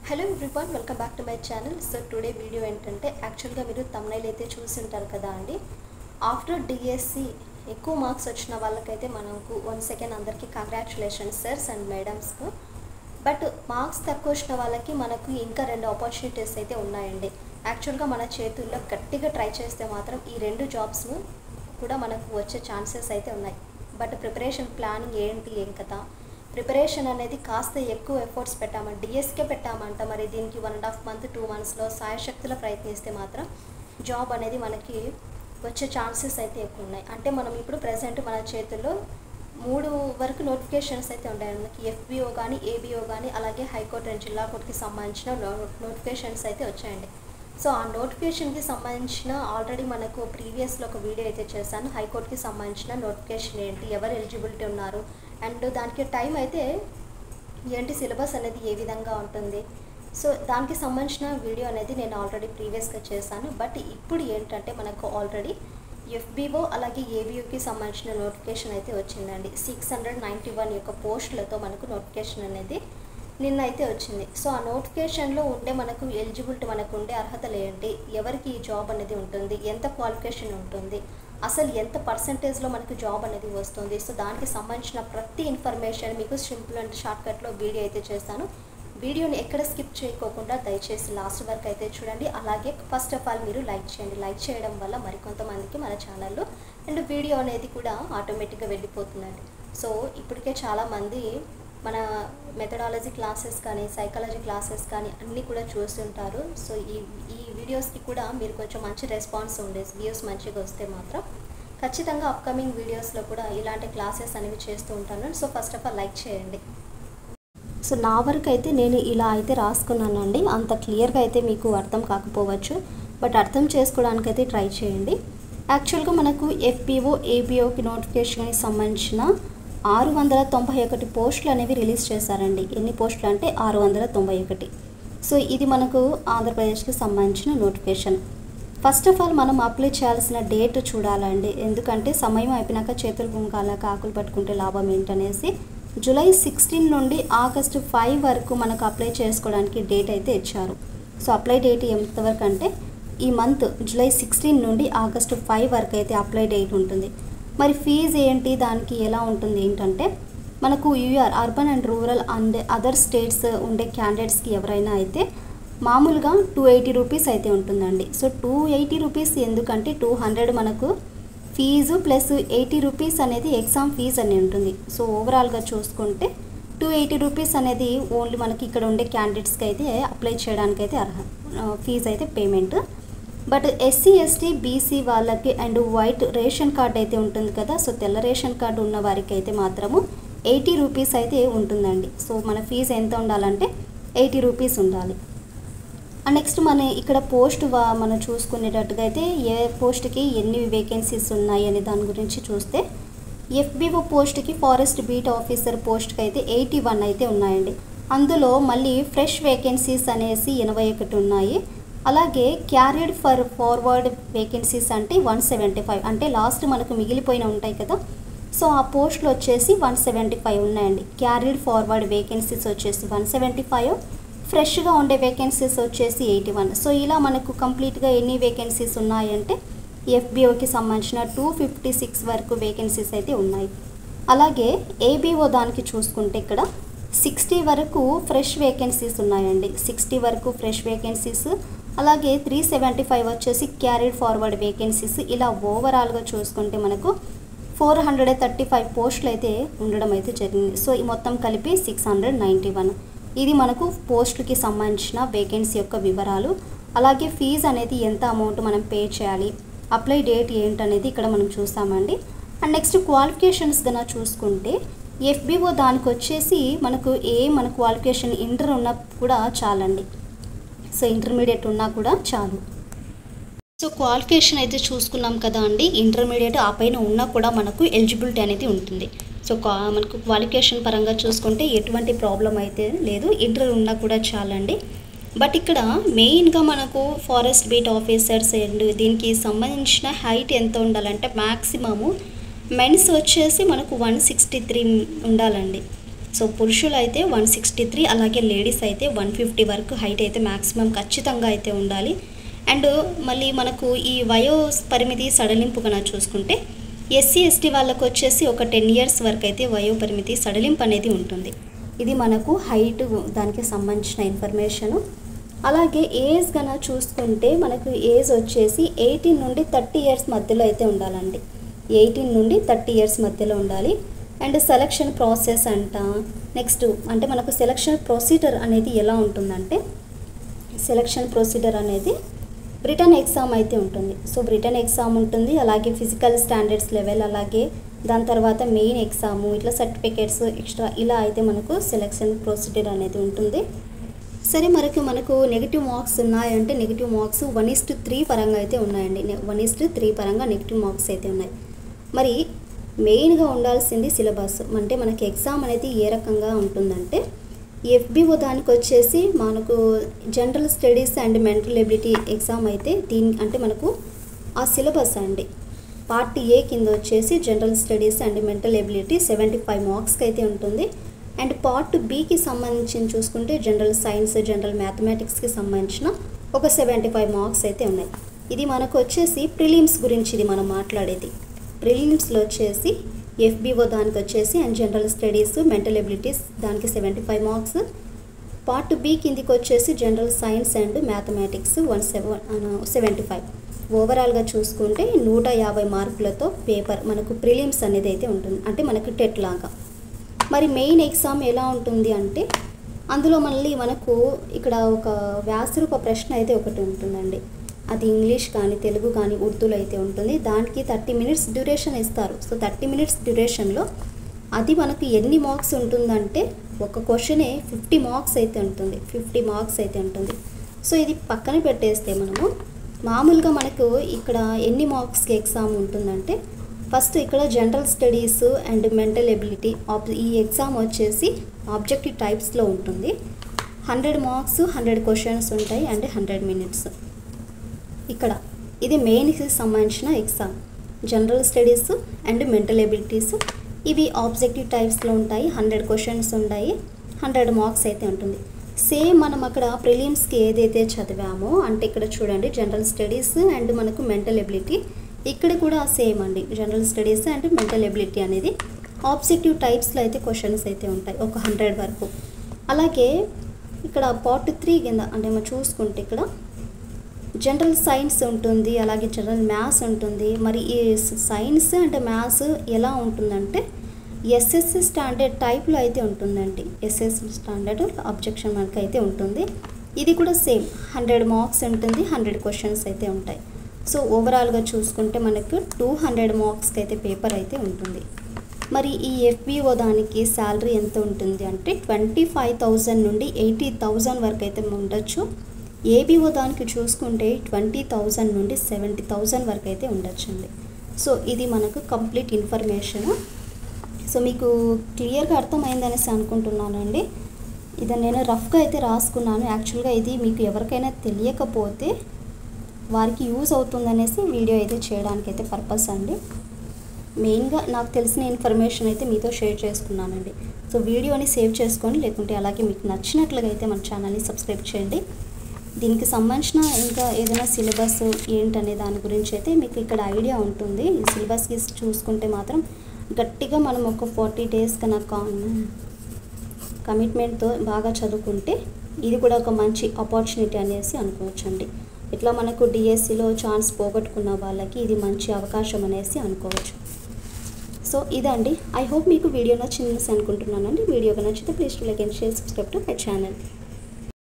Hello everyone, welcome back to my channel. So today video ఏంటంటే యాక్చువల్గా మీరు thumbnail అయితే చూసి ఉంటారు కదా అండి. ఆఫ్టర్ డిఎస్సి ఎక్కువ మార్క్స్ వచ్చిన వాళ్ళకైతే మనకు వన్స్ అగైన్ అందరికీ కంగ్రాచులేషన్స్ సర్స్ అండ్ మేడమ్స్కు. బట్ మార్క్స్ తక్కువ వచ్చిన వాళ్ళకి మనకు ఇంకా 2 ఆపర్చునిటీస్ అయితే ఉన్నాయండి. యాక్చువల్గా మన చేతుల్లో గట్టిగా ట్రై చేస్తే మాత్రం ఈ 2 జాబ్స్ కూడా మనకు వచ్చే ఛాన్సెస్ అయితే ఉన్నాయి. బట్ ప్రిపరేషన్ ప్లానింగ్ ఏంటి, ఏం కదా, ప్రిపరేషన్ అనేది కాస్త ఎక్కువ ఎఫర్ట్స్ పెట్టామంట, డిఎస్కే పెట్టామంట. మరి దీనికి 1.5 month 2 monthsలో సాయశక్తుల ప్రయత్నిస్తే మాత్రం జాబ్ అనేది మనకి వచ్చే ఛాన్సెస్ అయితే ఎక్కువ ఉన్నాయి. అంటే మనం ఇప్పుడు ప్రజెంట్ మన చేతుల్లో 3 వరకు నోటిఫికేషన్స్ అయితే ఉన్నాయి. మనకి ఎఫ్బిఓ కానీ, ఏబిఓ కానీ, అలాగే హైకోర్టు అండ్ జిల్లా కోర్టుకి సంబంధించిన నోటిఫికేషన్స్ అయితే వచ్చాయండి. సో ఆ నోటిఫికేషన్కి సంబంధించిన ఆల్రెడీ మనకు ప్రీవియస్లో ఒక వీడియో అయితే చేశాను. హైకోర్టుకి సంబంధించిన నోటిఫికేషన్ ఏంటి, ఎవరు ఎలిజిబిలిటీ ఉన్నారు, అండ్ దానికి టైం అయితే ఏంటి, సిలబస్ అనేది ఏ విధంగా ఉంటుంది, సో దానికి సంబంధించిన వీడియో అనేది నేను ఆల్రెడీ ప్రీవియస్గా చేశాను. బట్ ఇప్పుడు ఏంటంటే మనకు ఆల్రెడీ ఎఫ్బిఓ అలాగే ఏబిఓకి సంబంధించిన నోటిఫికేషన్ అయితే వచ్చిందండి. 691 యొక్క పోస్టులతో మనకు నోటిఫికేషన్ అనేది నిన్న అయితే వచ్చింది. సో ఆ నోటిఫికేషన్లో ఉండే మనకు ఎలిజిబిలిటీ, మనకు ఉండే అర్హతలు ఏంటి, ఎవరికి ఈ జాబ్ అనేది ఉంటుంది, ఎంత క్వాలిఫికేషన్ ఉంటుంది, అసలు ఎంత పర్సంటేజ్లో మనకు జాబ్ అనేది వస్తుంది, సో దానికి సంబంధించిన ప్రతి ఇన్ఫర్మేషన్ మీకు సింపుల్ అండ్ షార్ట్కట్లో వీడియో అయితే చేస్తాను. వీడియోని ఎక్కడ స్కిప్ చేయకోకుండా దయచేసి లాస్ట్ వరకు అయితే చూడండి. అలాగే ఫస్ట్ ఆఫ్ ఆల్ మీరు లైక్ చేయండి. లైక్ చేయడం వల్ల మరికొంతమందికి మన ఛానల్లో అండ్ వీడియో అనేది కూడా ఆటోమేటిక్గా వెళ్ళిపోతుందండి. సో ఇప్పటికే చాలామంది మన మెథడాలజీ క్లాసెస్ కానీ, సైకాలజీ క్లాసెస్ కానీ అన్నీ కూడా చూస్తుంటారు. సో ఈ వీడియోస్కి కూడా మీరు కొంచెం మంచి రెస్పాన్స్ ఉండేది, వ్యూస్ మంచిగా వస్తే మాత్రం ఖచ్చితంగా అప్కమింగ్ వీడియోస్లో కూడా ఇలాంటి క్లాసెస్ అనేవి చేస్తూ ఉంటాను. So first of all like చేయండి. సో నా వరకు అయితే నేను ఇలా అయితే రాసుకున్నానండి. అంత క్లియర్గా అయితే మీకు అర్థం కాకపోవచ్చు, బట్ అర్థం చేసుకోవడానికి అయితే ట్రై చేయండి. యాక్చువల్గా మనకు ఎఫ్బిఓ ఏబిఓకి నోటిఫికేషన్కి సంబంధించిన 691 పోస్టులు అనేవి రిలీజ్ చేశారండి. ఎన్ని పోస్టులు అంటే 691. సో ఇది మనకు ఆంధ్రప్రదేశ్కి సంబంధించిన నోటిఫికేషన్. ఫస్ట్ ఆఫ్ ఆల్ మనం అప్లై చేయాల్సిన డేట్ చూడాలండి. ఎందుకంటే సమయం అయిపోయినాక చేతులు గుంకాల కాకులు పట్టుకుంటే లాభం ఏంటనేసి జూలై 16 నుండి ఆగస్టు 5 వరకు మనకు అప్లై చేసుకోవడానికి డేట్ అయితే ఇచ్చారు. సో అప్లై డేట్ ఎంతవరకు అంటే ఈ మంత్ జూలై 16 నుండి ఆగస్టు 5 వరకు అయితే అప్లై డేట్ ఉంటుంది. మరి ఫీజు ఏంటి, దానికి ఎలా ఉంటుంది ఏంటంటే మనకు UR urban and rural and other states ఉండే క్యాండిడేట్స్కి ఎవరైనా అయితే మామూలుగా 280 రూపీస్ అయితే ఉంటుందండి. సో 280 రూపీస్ ఎందుకంటే 200 మనకు ఫీజు ప్లస్ 80 రూపీస్ అనేది ఎగ్జామ్ ఫీజు అని ఉంటుంది. సో ఓవరాల్గా చూసుకుంటే 280 రూపీస్ అనేది ఓన్లీ మనకి ఇక్కడ ఉండే క్యాండిడేట్స్కి అయితే అప్లై చేయడానికి అయితే ఫీజు అయితే payment. But SC ST BC వాళ్ళకి అండ్ వైట్ రేషన్ కార్డ్ అయితే ఉంటుంది కదా, సో తెల్ల రేషన్ కార్డు ఉన్న వారికి అయితే మాత్రము 80 రూపీస్ అయితే ఉంటుందండి. సో మన ఫీజు ఎంత ఉండాలంటే 80 రూపీస్ ఉండాలి. నెక్స్ట్ మన ఇక్కడ పోస్ట్ మనం చూసుకునేటట్టుగా అయితే ఏ పోస్ట్కి ఎన్ని వేకెన్సీస్ ఉన్నాయి అనే దాని గురించి చూస్తే ఎఫ్బిఓ పోస్ట్కి ఫారెస్ట్ బీట్ ఆఫీసర్ పోస్ట్కి అయితే 81 అయితే ఉన్నాయండి. అందులో మళ్ళీ ఫ్రెష్ వేకెన్సీస్ అనేసి 81 ఉన్నాయి. అలాగే క్యారీడ్ ఫర్ ఫార్వర్డ్ వేకెన్సీస్ అంటే 175, అంటే లాస్ట్ మనకు మిగిలిపోయిన ఉంటాయి కదా, సో ఆ పోస్టులు వచ్చేసి 175 ఉన్నాయండి. క్యారీడ్ ఫార్వర్డ్ వేకెన్సీస్ వచ్చేసి 175, ఫ్రెష్గా ఉండే వేకెన్సీస్ వచ్చేసి 81. సో ఇలా మనకు కంప్లీట్గా ఎన్ని వేకెన్సీస్ ఉన్నాయంటే ఎఫ్బిఓకి సంబంధించిన 256 వరకు వేకెన్సీస్ అయితే ఉన్నాయి. అలాగే ఏబిఓ దానికి చూసుకుంటే ఇక్కడ 60 వరకు ఫ్రెష్ వేకెన్సీస్ ఉన్నాయండి. 60 వరకు ఫ్రెష్ వేకెన్సీస్, అలాగే 375 వచ్చేసి క్యారీడ్ ఫార్వర్డ్ వేకెన్సీస్. ఇలా ఓవరాల్గా చూసుకుంటే మనకు 435 పోస్టులు అయితే ఉండడం అయితే జరిగింది. సో ఈ మొత్తం కలిపి 691. ఇది మనకు పోస్టులకి సంబంధించిన వేకెన్సీ యొక్క వివరాలు. అలాగే ఫీజు అనేది ఎంత అమౌంట్ మనం పే చేయాలి, అప్లై డేట్ ఏంటనేది ఇక్కడ మనం చూస్తామండి. అండ్ నెక్స్ట్ క్వాలిఫికేషన్స్ కన్నా చూసుకుంటే ఎఫ్బిఓ దానికి వచ్చేసి మనకు మన క్వాలిఫికేషన్ ఇంటర్ ఉన్నా కూడా చాలండి. సో ఇంటర్మీడియట్ ఉన్నా కూడా చాలు. సో క్వాలిఫికేషన్ అయితే చూసుకున్నాం కదా అండి, ఇంటర్మీడియట్ ఆ పైన ఉన్నా కూడా మనకు ఎలిజిబిలిటీ అనేది ఉంటుంది. సో మనకు క్వాలిఫికేషన్ పరంగా చూసుకుంటే ఎటువంటి ప్రాబ్లం అయితే లేదు, ఇంటర్ ఉన్నా కూడా చాలండి. బట్ ఇక్కడ మెయిన్గా మనకు ఫారెస్ట్ బీట్ ఆఫీసర్స్ అండ్ దీనికి సంబంధించిన హైట్ ఎంత ఉండాలంటే మ్యాక్సిమము మెన్స్ వచ్చేసి మనకు 163 ఉండాలండి. సో పురుషులు అయితే 163, అలాగే లేడీస్ అయితే 150 వరకు హైట్ అయితే మ్యాక్సిమం ఖచ్చితంగా అయితే ఉండాలి. అండ్ మళ్ళీ మనకు ఈ వయో పరిమితి సడలింపు కన్నా చూసుకుంటే ఎస్సీ ఎస్టీ వాళ్ళకు వచ్చేసి ఒక 10 ఇయర్స్ వరకు అయితే వయో పరిమితి సడలింపు అనేది ఉంటుంది. ఇది మనకు హైట్ దానికి సంబంధించిన ఇన్ఫర్మేషను. అలాగే ఏజ్ కన్నా చూసుకుంటే మనకు ఏజ్ వచ్చేసి 18 నుండి 30 ఇయర్స్ మధ్యలో అయితే ఉండాలండి. 18 నుండి 30 ఇయర్స్ మధ్యలో ఉండాలి. అండ్ సెలక్షన్ ప్రాసెస్ నెక్స్ట్ అంటే మనకు సెలక్షన్ ప్రొసీజర్ అనేది ఎలా ఉంటుందంటే, సెలక్షన్ ప్రొసీజర్ అనేది రిటర్న్ ఎగ్జామ్ అయితే ఉంటుంది. సో రిటర్న్ ఎగ్జామ్ ఉంటుంది, అలాగే ఫిజికల్ స్టాండర్డ్స్ లెవెల్, అలాగే దాని తర్వాత మెయిన్ ఎగ్జాము, ఇట్లా సర్టిఫికేట్స్ ఎక్స్ట్రా ఇలా అయితే మనకు సెలక్షన్ ప్రొసీజర్ అనేది ఉంటుంది. సరే, మనకు నెగిటివ్ మార్క్స్ ఉన్నాయంటే నెగిటివ్ మార్క్స్ 1:3 పరంగా అయితే ఉన్నాయండి. 1:3 పరంగా నెగిటివ్ మార్క్స్ అయితే ఉన్నాయి. మరి మెయిన్గా ఉండాల్సింది సిలబస్. అంటే మనకి ఎగ్జామ్ అనేది ఏ రకంగా ఉంటుందంటే, ఎఫ్బిఓ దానికి వచ్చేసి మనకు general studies and mental ability exam అయితే అంటే మనకు ఆ సిలబస్ అండి. పార్ట్ ఏ కింద వచ్చేసి general studies and mental ability 75 మార్క్స్కి అయితే ఉంటుంది. అండ్ పార్ట్ బికి సంబంధించి చూసుకుంటే జనరల్ సైన్స్, జనరల్ మ్యాథమెటిక్స్కి సంబంధించిన ఒక 75 మార్క్స్ అయితే ఉన్నాయి. ఇది మనకు వచ్చేసి ప్రిలిమ్స్ గురించి ఇది మనం మాట్లాడేది. ప్రిలిమ్స్లో వచ్చేసి ఎఫ్బిఓ దానికి వచ్చేసి and general studies, mental abilities దానికి 75 మార్క్స్. పార్ట్ బి కిందికి వచ్చేసి జనరల్ సైన్స్ అండ్ మ్యాథమెటిక్స్ 75. ఓవరాల్గా చూసుకుంటే 150 మార్కులతో పేపర్ మనకు ప్రిలిమ్స్ అనేది అయితే ఉంటుంది. అంటే మనకు టెట్ లాగా. మరి మెయిన్ ఎగ్జామ్ ఎలా ఉంటుంది అంటే, అందులో మళ్ళీ మనకు ఇక్కడ ఒక వ్యాసరూప ప్రశ్న అయితే ఒకటి ఉంటుందండి. అది ఇంగ్లీష్ కానీ తెలుగు కానీ ఉర్దూలో అయితే ఉంటుంది. దానికి 30 మినిట్స్ డ్యూరేషన్ ఇస్తారు. సో 30 మినిట్స్ డ్యూరేషన్లో అది మనకు ఎన్ని మార్క్స్ ఉంటుందంటే, ఒక క్వశ్చనే 50 మార్క్స్ అయితే ఉంటుంది. 50 మార్క్స్ అయితే ఉంటుంది. సో ఇది పక్కన పెట్టేస్తే మనము మామూలుగా మనకు ఇక్కడ ఎన్ని మార్క్స్కి ఎగ్జామ్ ఉంటుందంటే, ఫస్ట్ ఇక్కడ general studies and mental ability ఈ ఎగ్జామ్ వచ్చేసి ఆబ్జెక్టివ్ టైప్స్లో ఉంటుంది. 100 మార్క్స్ 100 క్వశ్చన్స్ ఉంటాయి అండ్ 100 మినిట్స్. ఇక్కడ ఇది మెయిన్కి సంబంధించిన exam. General studies and mental abilities ఇవి ఆబ్జెక్టివ్ టైప్స్లో ఉంటాయి. 100 క్వశ్చన్స్ ఉంటాయి, 100 మార్క్స్ అయితే ఉంటుంది. సేమ్ మనం అక్కడ ప్రిలిమ్స్కి ఏదైతే చదివామో, అంటే ఇక్కడ చూడండి జనరల్ స్టడీస్ అండ్ మనకు మెంటల్ ఎబిలిటీ, ఇక్కడ కూడా సేమ్ అండి. General studies and mental ability అనేది ఆబ్జెక్టివ్ టైప్స్లో అయితే క్వశ్చన్స్ అయితే ఉంటాయి, ఒక 100 వరకు. అలాగే ఇక్కడ పార్ట్ 3 కింద అంటే మనం చూసుకుంటే ఇక్కడ జనరల్ సైన్స్ ఉంటుంది, అలాగే జనరల్ మ్యాథ్స్ ఉంటుంది. మరి ఈ సైన్స్ అండ్ మ్యాథ్స్ ఎలా ఉంటుందంటే ఎస్ఎస్సి స్టాండర్డ్ టైప్లో అయితే ఉంటుందండి. ఎస్ఎస్సి స్టాండర్డ్ అబ్జెక్షన్ మార్క్ అయితే ఉంటుంది. ఇది కూడా సేమ్ 100 మార్క్స్ ఉంటుంది, 100 క్వశ్చన్స్ అయితే ఉంటాయి. సో ఓవరాల్గా చూసుకుంటే మనకు 200 మార్క్స్కి అయితే పేపర్ అయితే ఉంటుంది. మరి ఈ ఎఫ్బిఓ దానికి శాలరీ ఎంత ఉంటుంది అంటే 25,000 నుండి 80,000 వరకు అయితే ఉండొచ్చు. ఏబిఓ దానికి చూసుకుంటే 20,000 నుండి 70,000 వరకు అయితే ఉండొచ్చండి. సో ఇది మనకు కంప్లీట్ ఇన్ఫర్మేషన్. సో మీకు క్లియర్గా అర్థమైందనేసి అనుకుంటున్నానండి. ఇది నేను రఫ్గా అయితే రాసుకున్నాను. యాక్చువల్గా ఇది మీకు ఎవరికైనా తెలియకపోతే వారికి యూజ్ అవుతుందనేసి వీడియో అయితే చేయడానికి అయితే పర్పస్ అండి. మెయిన్గా నాకు తెలిసిన ఇన్ఫర్మేషన్ అయితే మీతో షేర్ చేసుకున్నానండి. సో వీడియోని సేవ్ చేసుకొని, లేకుంటే అలాగే మీకు నచ్చినట్లుగా అయితే మన ఛానల్ని సబ్స్క్రైబ్ చేయండి. దీనికి సంబంధించిన ఇంకా ఏదైనా సిలబస్ ఏంటనే దాని గురించి అయితే మీకు ఇక్కడ ఐడియా ఉంటుంది. ఈ సిలబస్కి చూసుకుంటే మాత్రం గట్టిగా మనం ఒక 40 డేస్ కన్నా కమిట్మెంట్తో బాగా చదువుకుంటే ఇది కూడా ఒక మంచి ఆపర్చునిటీ అనేసి అనుకోవచ్చండి. ఇట్లా మనకు డిఎస్సిలో ఛాన్స్ పోగొట్టుకున్న వాళ్ళకి ఇది మంచి అవకాశం అనేసి అనుకోవచ్చు. సో ఇదండి. ఐ హోప్ మీకు వీడియో నచ్చింది అనుకుంటున్నానండి. వీడియో నచ్చితే please like and share, subscribe to my channel.